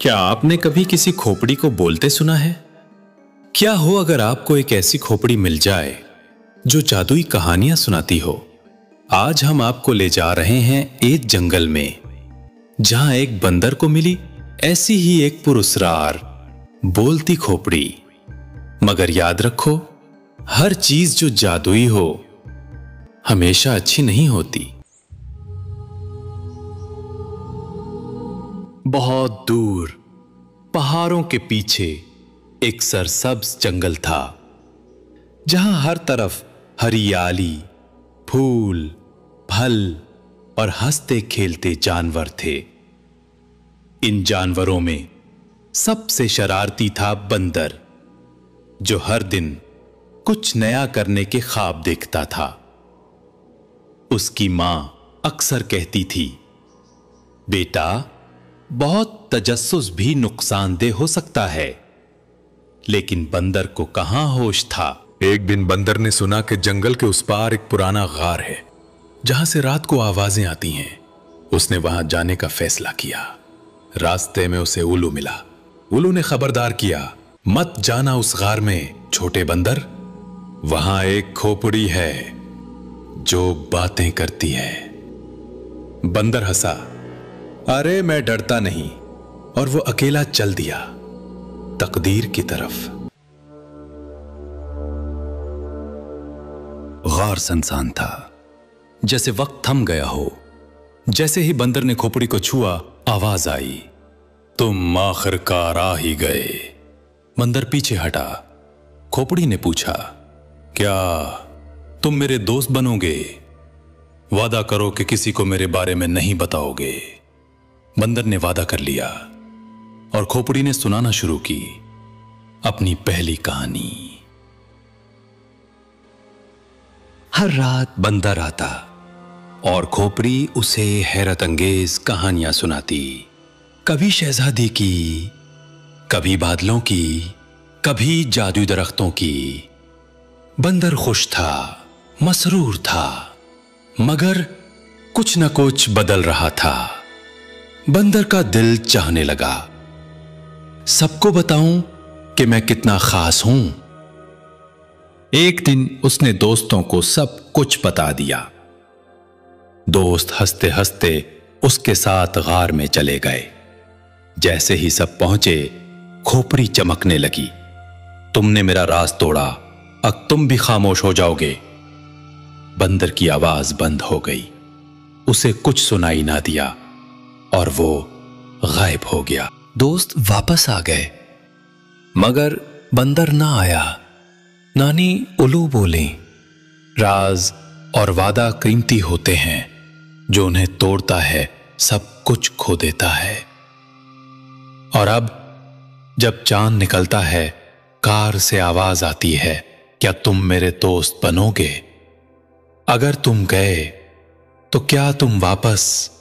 क्या आपने कभी किसी खोपड़ी को बोलते सुना है? क्या हो अगर आपको एक ऐसी खोपड़ी मिल जाए जो जादुई कहानियां सुनाती हो। आज हम आपको ले जा रहे हैं एक जंगल में, जहां एक बंदर को मिली ऐसी ही एक पुरस्कार बोलती खोपड़ी। मगर याद रखो, हर चीज जो जादुई हो हमेशा अच्छी नहीं होती। बहुत दूर पहाड़ों के पीछे एक सरसब्ज जंगल था, जहां हर तरफ हरियाली, फूल, फल और हंसते खेलते जानवर थे। इन जानवरों में सबसे शरारती था बंदर, जो हर दिन कुछ नया करने के ख्वाब देखता था। उसकी मां अक्सर कहती थी, बेटा, बहुत तजस्सुस भी नुकसानदेह हो सकता है। लेकिन बंदर को कहां होश था। एक दिन बंदर ने सुना कि जंगल के उस पार एक पुराना गार है, जहां से रात को आवाजें आती हैं। उसने वहां जाने का फैसला किया। रास्ते में उसे उल्लू मिला। उल्लू ने खबरदार किया, मत जाना उस गार में छोटे बंदर, वहां एक खोपड़ी है जो बातें करती है। बंदर हंसा, अरे मैं डरता नहीं, और वो अकेला चल दिया तकदीर की तरफ। गार सुनसान था, जैसे वक्त थम गया हो। जैसे ही बंदर ने खोपड़ी को छुआ, आवाज आई, तुम आखिरकार आ ही गए। बंदर पीछे हटा। खोपड़ी ने पूछा, क्या तुम मेरे दोस्त बनोगे? वादा करो कि किसी को मेरे बारे में नहीं बताओगे। बंदर ने वादा कर लिया और खोपड़ी ने सुनाना शुरू की अपनी पहली कहानी। हर रात बंदर आता और खोपड़ी उसे हैरत अंगेज कहानियां सुनाती। कभी शहजादी की, कभी बादलों की, कभी जादुई दरख्तों की। बंदर खुश था, मसरूर था, मगर कुछ न कुछ बदल रहा था। बंदर का दिल चाहने लगा, सबको बताऊं कि मैं कितना खास हूं। एक दिन उसने दोस्तों को सब कुछ बता दिया। दोस्त हंसते हंसते उसके साथ गार में चले गए। जैसे ही सब पहुंचे, खोपड़ी चमकने लगी, तुमने मेरा राज तोड़ा, अब तुम भी खामोश हो जाओगे। बंदर की आवाज बंद हो गई। उसे कुछ सुनाई ना दिया और वो गायब हो गया। दोस्त वापस आ गए, मगर बंदर ना आया। नानी उल्लू बोली, राज और वादा कीमती होते हैं, जो उन्हें तोड़ता है सब कुछ खो देता है। और अब जब चांद निकलता है, कार से आवाज आती है, क्या तुम मेरे दोस्त बनोगे? अगर तुम गए तो क्या तुम वापस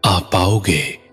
आ पाओगे?